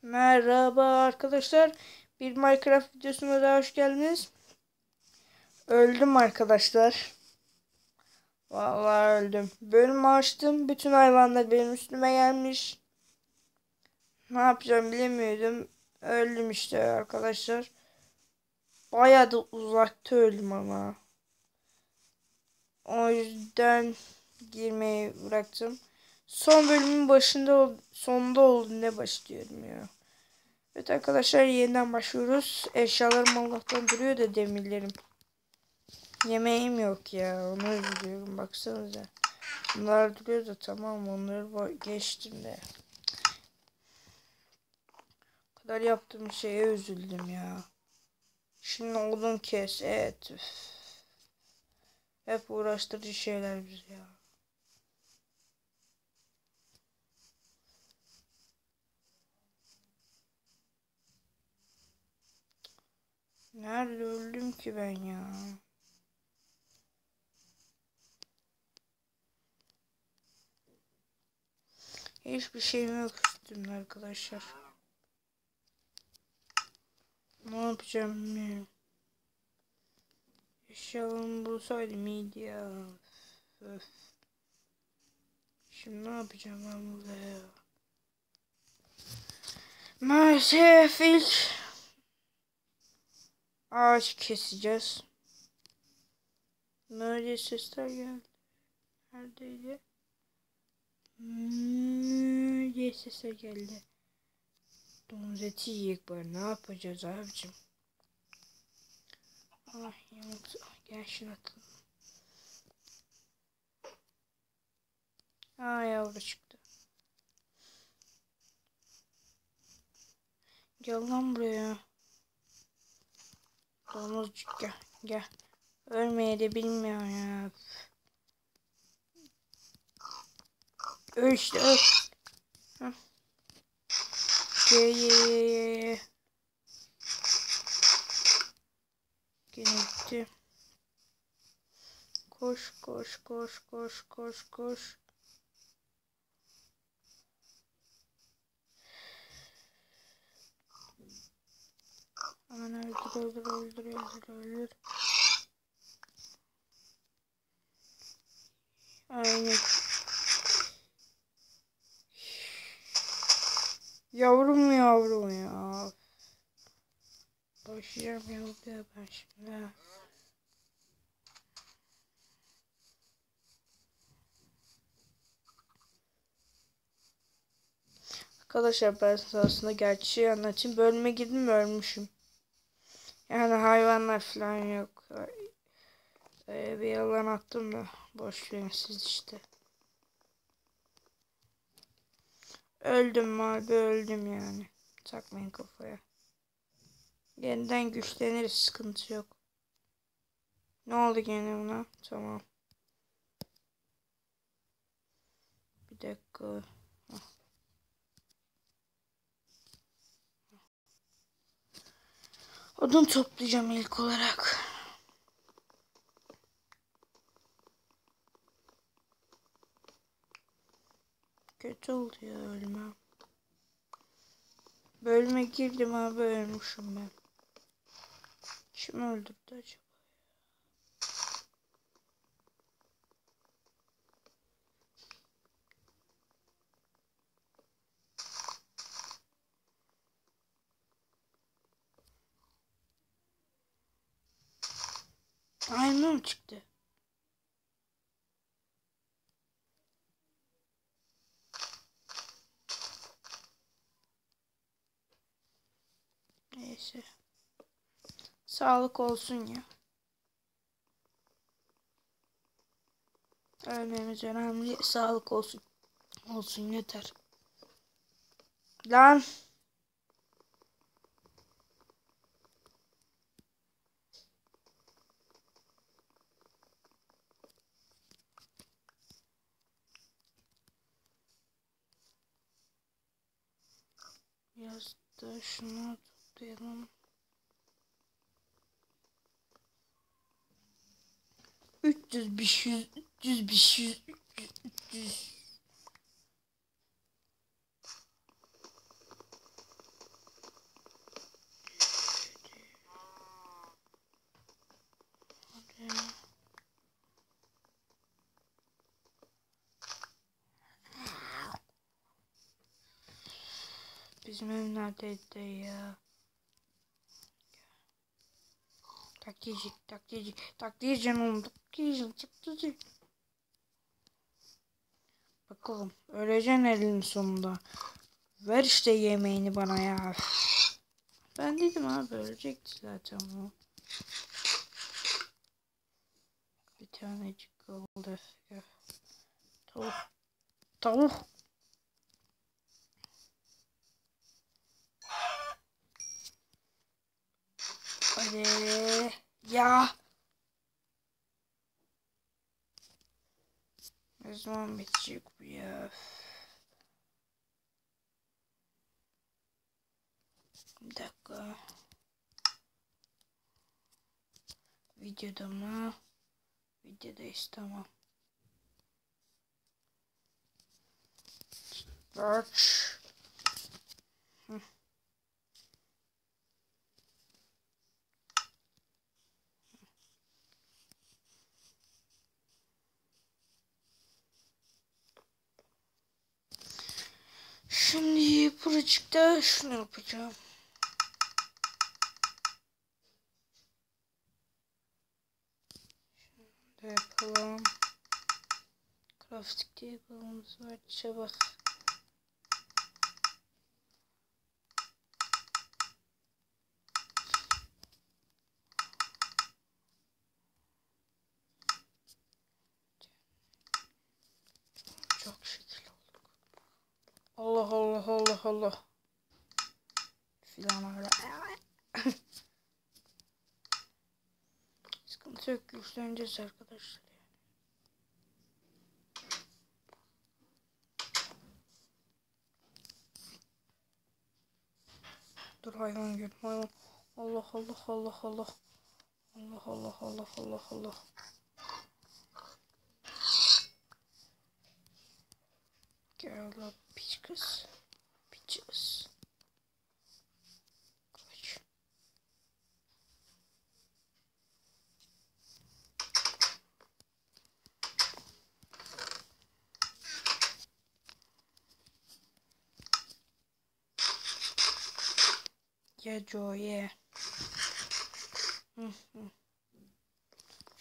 Merhaba arkadaşlar. Bir Minecraft videosuna daha hoş geldiniz. Öldüm arkadaşlar. Vallahi öldüm. Bölümü açtım. Bütün hayvanlar benim üstüme gelmiş. Ne yapacağım bilemiyordum. Öldüm işte arkadaşlar. Bayağı da uzakta öldüm ama. O yüzden girmeyi bıraktım. Son bölümün sonunda oldu ne başlıyorum ya. Evet arkadaşlar yeniden başlıyoruz. Eşyalarım Allah'tan duruyor da demirlerim. Yemeğim yok ya. Onu üzülüyorum. Baksanıza. Bunlar duruyor da tamam onları geçtim de. O kadar yaptığım şeye üzüldüm ya. Şimdi odun kes. Evet. Üf. Hep uğraştırıcı şeyler biz ya. Nerede öldüm ki ben ya? Hiçbir şeyim yok üstümde arkadaşlar. Ne yapacağım bilmiyorum. Eşyalarımı bulsaydım iyiydi ya. Öf. Şimdi ne yapacağım ben burada ya? Maalesef ilk ağaç keseceğiz. Böyle sesler geldi. Neredeydi? Diye sesler geldi. Domuz eti yiyecek bari. Ne yapacağız abicim? Ah yamuk. Gel şunu atalım. Yavru çıktı. Gel lan buraya. Domuzcuk gel. Gel. Ölmeyi de bilmiyor ya. Öl işte öl. Heh. Ye. Gene gitti. Koş. Aman öldür. Aynen. Yavrum ya. Başlayacağım yavruya ben şimdi. Arkadaşlar ben size aslında gerçeği anlatayım. Bölüme girdim ölmüşüm. Yani hayvanlar falan yok. Bir yalan attım da boş verin siz işte. Öldüm abi öldüm yani. Takmayın kafaya. Yeniden güçleniriz sıkıntı yok. Ne oldu gene buna? Tamam. Bir dakika. Odun toplayacağım ilk olarak. Kötü oldu ya ölme. Bölüme girdim abi ölmüşüm ben. Kim öldürdü acaba? Aynı mı çıktı? Neyse. Sağlık olsun ya. Ölmemiz önemli. Sağlık olsun. Olsun yeter. Lan. Biraz da şunu toplayalım. 300, 500, 300, 500, 300. Bizim ev neredeydi ya? Taktiği canım. Taktiği. Bakalım. Öleceksin elin sonunda. Ver işte yemeğini bana ya. Ben dedim abi ölecekti zaten bu. Bir tanecik kaldı. Tavuk. Tavuk. Hadi. Ya. Ne zaman bitecek bu ya? Bir dakika. Videoda mı? Videodayız, tamam. Aç. Şimdi buracıkta şunu yapacağım. Şunu da yapalım. Crafting table'ımız var. Çabuk. Çok şekil olduk. Allah. Filan öyle. Sıkıntı yok. Güçleneceğiz arkadaşlar. Dur hayvan gör. Hayvan. Allah. Allah. Gel la piç kız. Piçiz. Kaç. Ye Joe ye.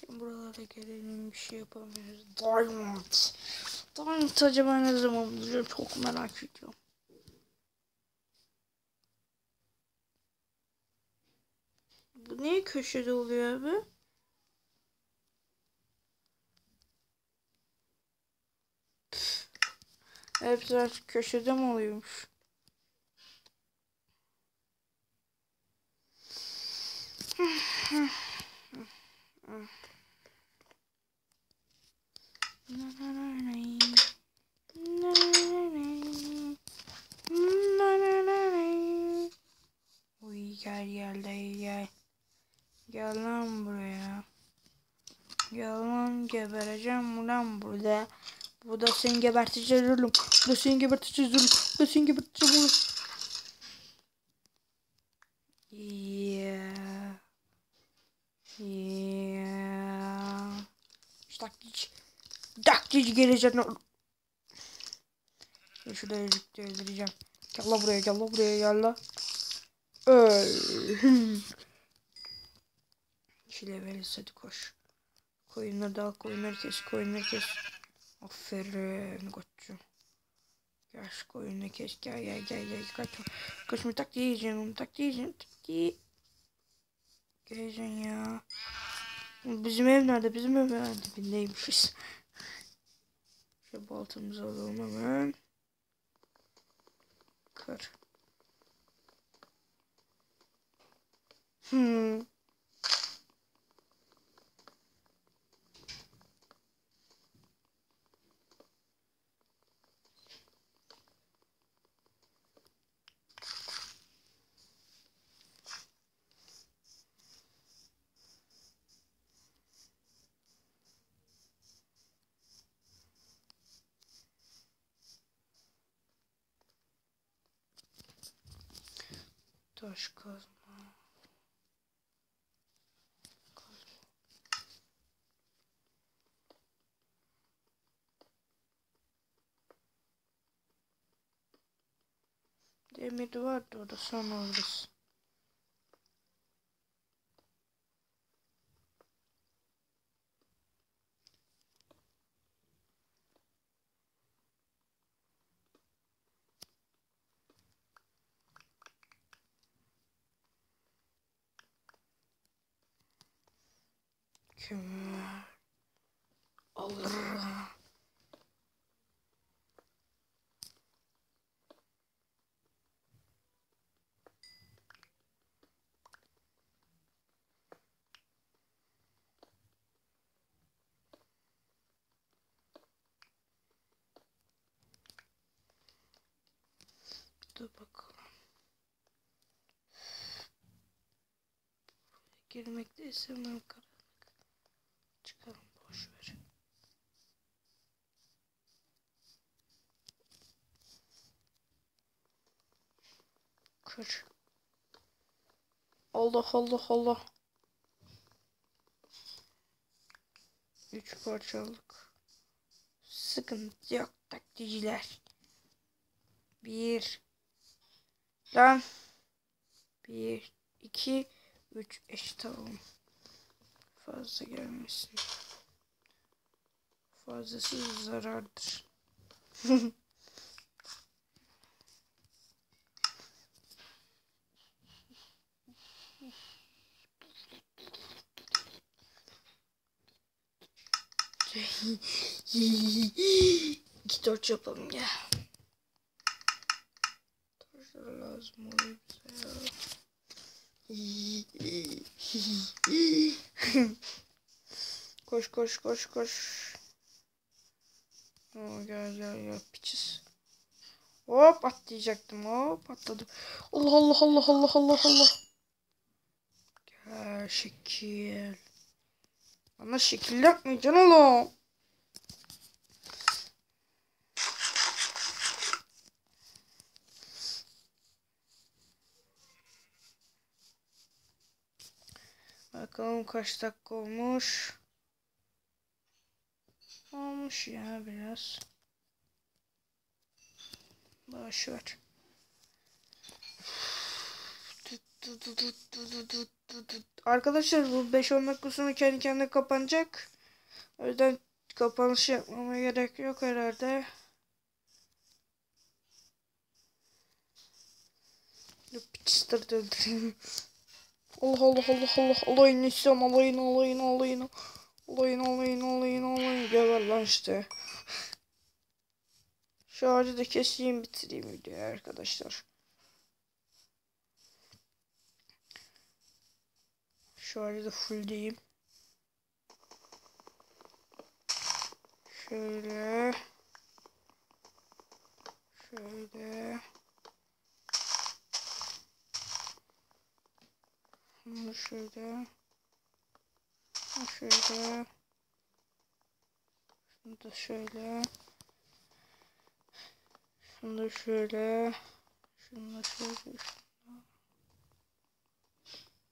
Şimdi buralara gelelim, bir şey yapamıyoruz. Diamond acaba ne zaman bulacağım, çok merak ediyorum. Bu niye köşede oluyor abi? Hepsi artık köşede mi oluyormuş? Uy gel. Gel lan buraya. Gel lan, gebereceğim lan burada. Bu da seni geberteceğiz oğlum. Bu da seni geberteceğiz oğlum. Yeah. İşte taktiği gelecek. Ben şurada öldüreceğim. Gel la buraya. Öl. İşle veririz, hadi koş. Koyunları kes. Aferin koçum. Gel şu koyunu kes. Gel. Kaçma, taktiği yiyeceğim. Geleceksin ya. Bizim ev nerede? Dibindeymişiz. Şu baltamızı alalım hemen. Kır. Taş kazma. Demir vardı orada, sonra alırız. Kömür alırım. Dur bakalım. Girmek de istemem, karanlık. Çıkalım, boş ver. Kır. Allah Allah Allah. 3 parçalık. Sıkıntı yok takticiler. Bir. Lan. 1, 2, 3 eşit alalım. Fazla gelmesin. Fazlası zarardır. İki torç yapalım ya. Torçlar lazım oluyor bize ya. Koş koş koş koş. Oo, gel gel gel piçiz. Hop atlayacaktım, hop atladım. Allah Allah Allah Allah Allah Allah. Gel şekil. Bana şekil yapmayacaksın oğlum. Bakalım kaç dakika olmuş. Olmuş ya biraz. Boş ver. Arkadaşlar bu 5-10 dakika sonra kendi kendine kapanacak. O yüzden kapanış yapmama gerek yok herhalde. Piçtir öldüreyim. Allah Allah Allah Allah alayını istiyorum, alayını geber lan işte. Şu ağacı da keseyim, bitireyim videoyu arkadaşlar. Şu ağacı da full diyeyim. Şöyle. Şöyle. Bunu şöyle. Şöyle. Şunu da şöyle. Şunu da şöyle. Şunu da şöyle.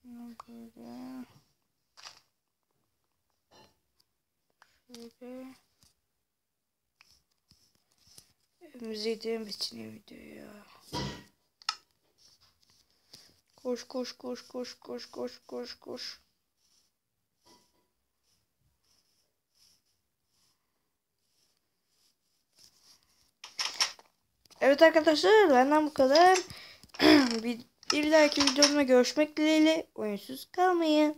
Şunu böyle. Şöyle. Evimize gidelim, bitireyim videoyu ya. Koş koş koş koş koş koş koş koş. Evet arkadaşlar, benden bu kadar. Bir dahaki videomda görüşmek dileğiyle. Oyunsuz kalmayın.